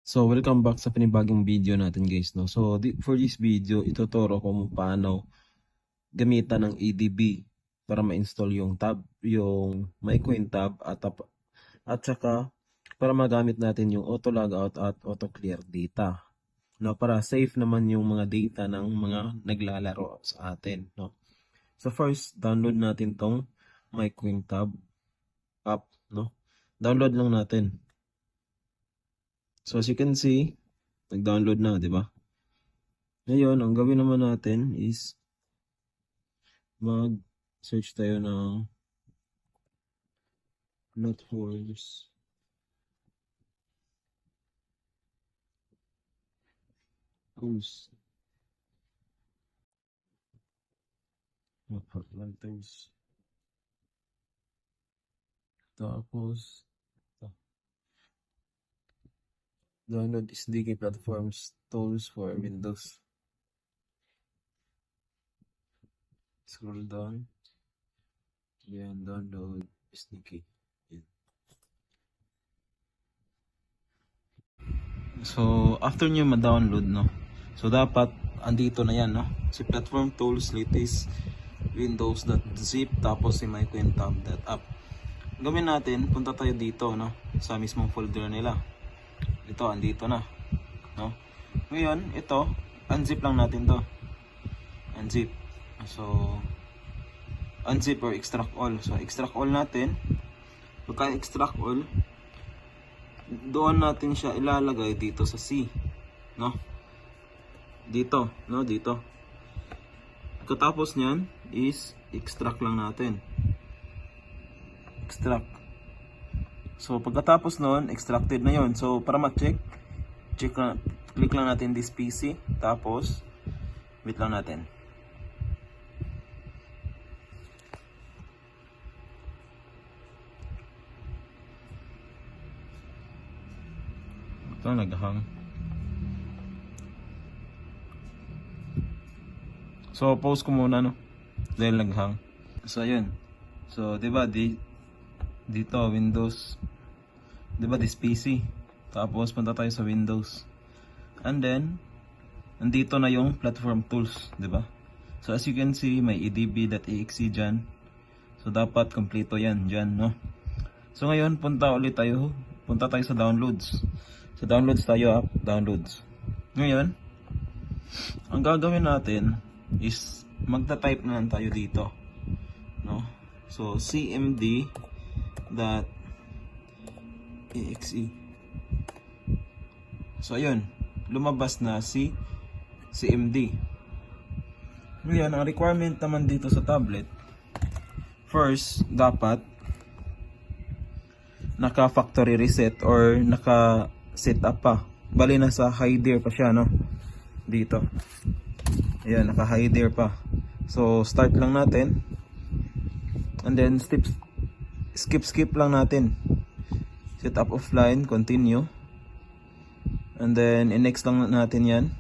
So, welcome back sa panibagong video natin guys, no? So, for this video, ituturo ko kung paano gamitan ng ADB para ma-install yung tab, yung MyCoin tab at saka para magamit natin yung auto logout at auto clear data. No, para safe naman yung mga data ng mga naglalaro sa atin, no? So, first, download natin tong MyCoin tab app, no? Download lang natin. So, as you can see, nag-download na, di ba? Ngayon, ang gawin naman natin is mag-search tayo ng platforms. Tools. Platforms. Tapos, download SDK platforms tools for Windows. Scroll down. Yan, download SDK. Yan. So, after nyo ma-download, no? So, dapat, andito na yan, no? Si platform tools, latest windows.zip, tapos si mycointab.app. Gawin natin, punta tayo dito, no? Sa mismong folder nila. Ito, andito na, no? Ngayon, ito, unzip lang natin to. Unzip. So, unzip or extract all. So, extract all natin. Pagka extract all, doon natin siya ilalagay dito sa C, no? Dito, no? Dito. Pagkatapos niyan is extract lang natin. Extract. So, pagkatapos noon, extracted na yon. So, para ma-check, click lang natin this PC. Tapos, wait lang natin. Ito, naghang. So, pause ko muna, no? Dahil naghang. So, ayun. So, diba, dito, Windows. Diba, this PC. Tapos, punta tayo sa Windows. And then, nandito na yung platform tools, diba? So, as you can see, may edb.exe dyan. So, dapat kompleto yan dyan, no? So, ngayon, punta tayo sa downloads. Sa downloads tayo, downloads. Ngayon, ang gagawin natin is magta-type na lang tayo dito, no? So, cmd.exe. So, ayun, lumabas na si cmd. Ngayon, ang requirement naman dito sa tablet, first, dapat naka-factory reset or naka-set up pa. Bali, nasa hider pa siya, no? Dito. Ayan, naka-hider pa. So, start lang natin. And then, skip lang natin. Set up offline, continue. And then, next lang natin yan.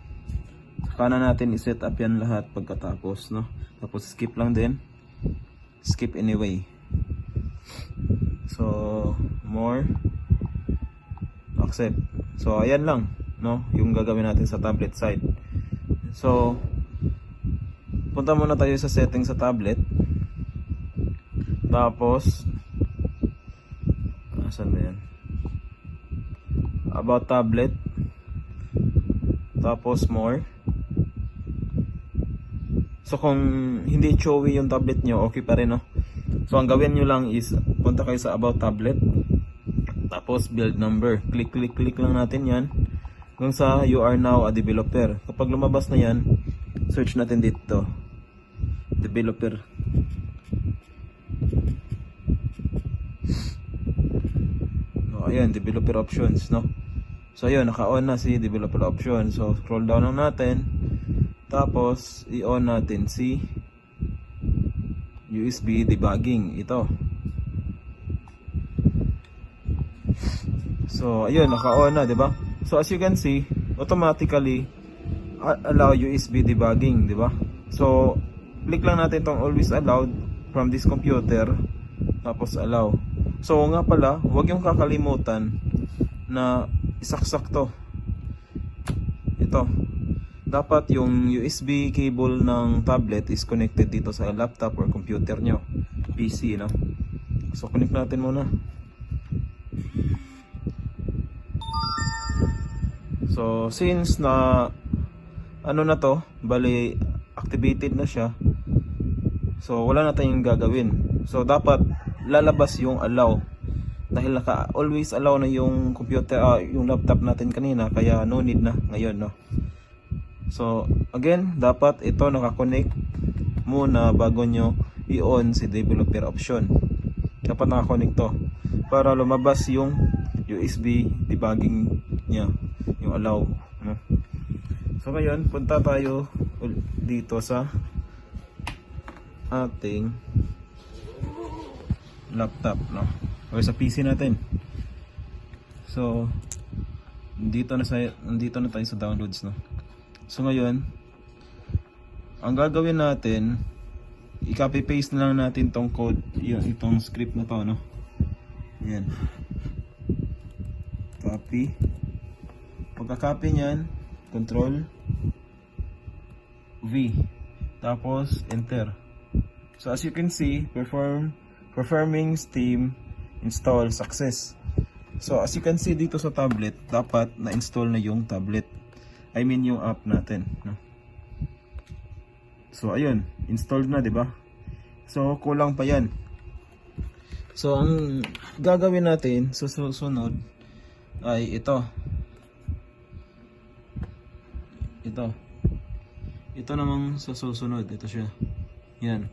Paano natin i-set up yan lahat pagkatapos, no? Tapos, skip lang din. Skip anyway. So, more. Accept. So, ayan lang, no? Yung gagawin natin sa tablet side. So, punta muna tayo sa settings sa tablet. Tapos, asan na yan? About tablet. Tapos, more. So, kung hindi showy yung tablet nyo, okay pa rin, no? So, ang gawin nyo lang is, punta kayo sa about tablet. Tapos, build number. Click lang natin yan. Hanggang sa, you are now a developer. Kapag lumabas na yan, search natin dito. Developer. So, ayan, developer options, no? So, ayun, naka-on na si developer options. So, scroll down lang natin. Tapos, i-on natin si USB debugging. Ito. So, ayun, naka-on na, diba? So, as you can see, automatically, allow USB debugging, diba? So, click lang natin itong always allowed from this computer. Tapos, allow. So, nga pala, huwag yung kakalimutan na isaksak to. ito. Dapat yung USB cable ng tablet is connected dito sa laptop or computer nyo, PC, no? So connect natin muna. So since na ano na to, bali activated na siya, so wala na tayong gagawin. So dapat lalabas yung allow, dahil naka always allow na yung computer, yung laptop natin kanina, kaya no need na ngayon, no? So again, dapat ito naka-connect muna bago nyo i-on si developer option. Dapat naka-connect to para lumabas yung USB debugging nya, yung allow, no? So ngayon, punta tayo dito sa ating laptop, no? O sa PC natin. So nandito na tayo sa downloads, no? So ngayon, ang gagawin natin, i-copy paste na lang natin tong code, itong script na to, no? Yan. Copy. Pagka-copy niyan, Control V, tapos enter. So as you can see, performing Steam install success. So as you can see dito sa tablet, dapat na-install na yung tablet, I mean yung app natin, no? So ayun, installed na, 'di ba? So kulang pa 'yan. So ang gagawin natin sa susunod ay ito. Ito namang sa susunod, ito siya. Yan.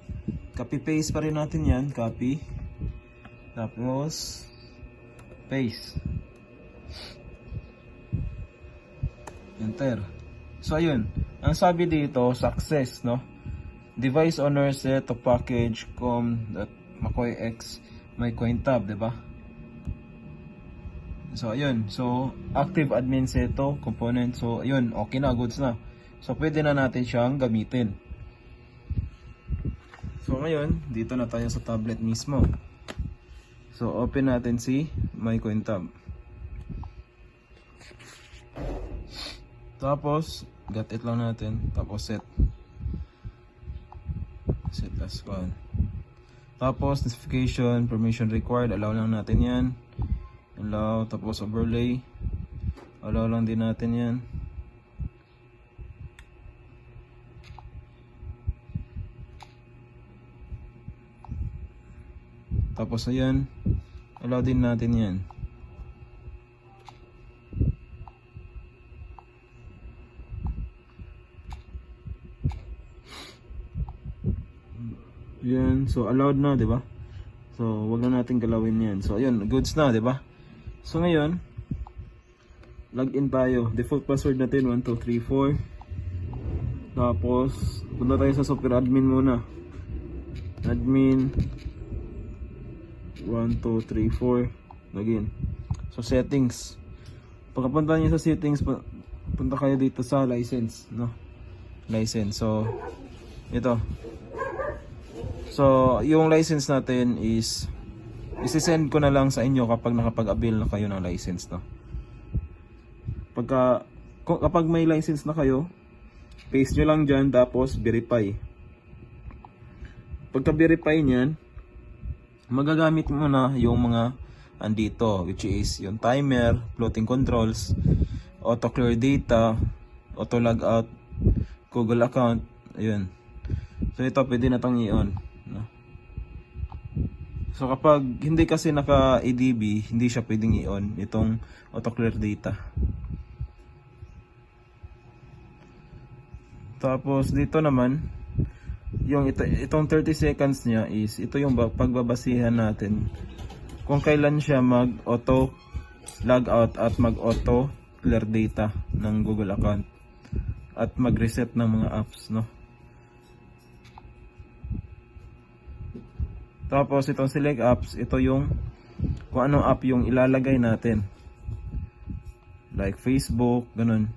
Copy paste pa rin natin 'yan, copy. Tapos paste. Enter. So ayun, ang sabi dito, success, no? Device owner set to package com.makoy x my coin tab, 'di ba? So ayun, so active admin seto component. So ayun, okay na, goods na. So pwede na natin siyang gamitin. So ngayon, dito na tayo sa tablet mismo. So open natin si my coin tab. Tapos got it lang natin, tapos set as one. Tapos notification, permission required, allow lang natin yan. Allow, tapos overlay, allow lang din natin yan. Tapos ayan, allow din natin yan. Yan, so allowed na, 'di ba? So wag na natin galawin 'yan. So ayun, goods na, 'di ba? So ngayon, login tayo. Default password natin 1234. Tapos punta tayo sa software admin muna. Admin 1234, login. So settings. Pagkapunta niyo sa settings, punta kayo dito sa license, no? License. So ito. So, yung license natin is isi-send ko na lang sa inyo kapag nakapag-avail na kayo ng license, no? Kapag may license na kayo, paste nyo lang dyan, tapos verify. Pagka-verify nyan, magagamit mo na yung mga andito, which is yung timer, floating controls, auto clear data, auto logout, Google account, ayun. So ito pwede na tong i-on, no? So kapag hindi kasi naka ADB, hindi siya pwedeng i-on itong auto clear data. Tapos dito naman, yung itong 30 seconds niya is ito yung pagbabasihan natin kung kailan siya mag auto logout at mag auto clear data ng Google account at mag reset ng mga apps, no? Tapos itong select apps, ito yung kung anong app yung ilalagay natin, like Facebook, ganun.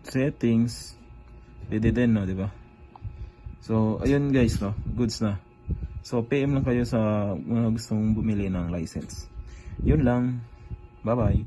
Settings, pwede din, no, diba? So ayun guys, no, goods na. So PM lang kayo sa mga gustong bumili ng license. Yun lang, bye bye.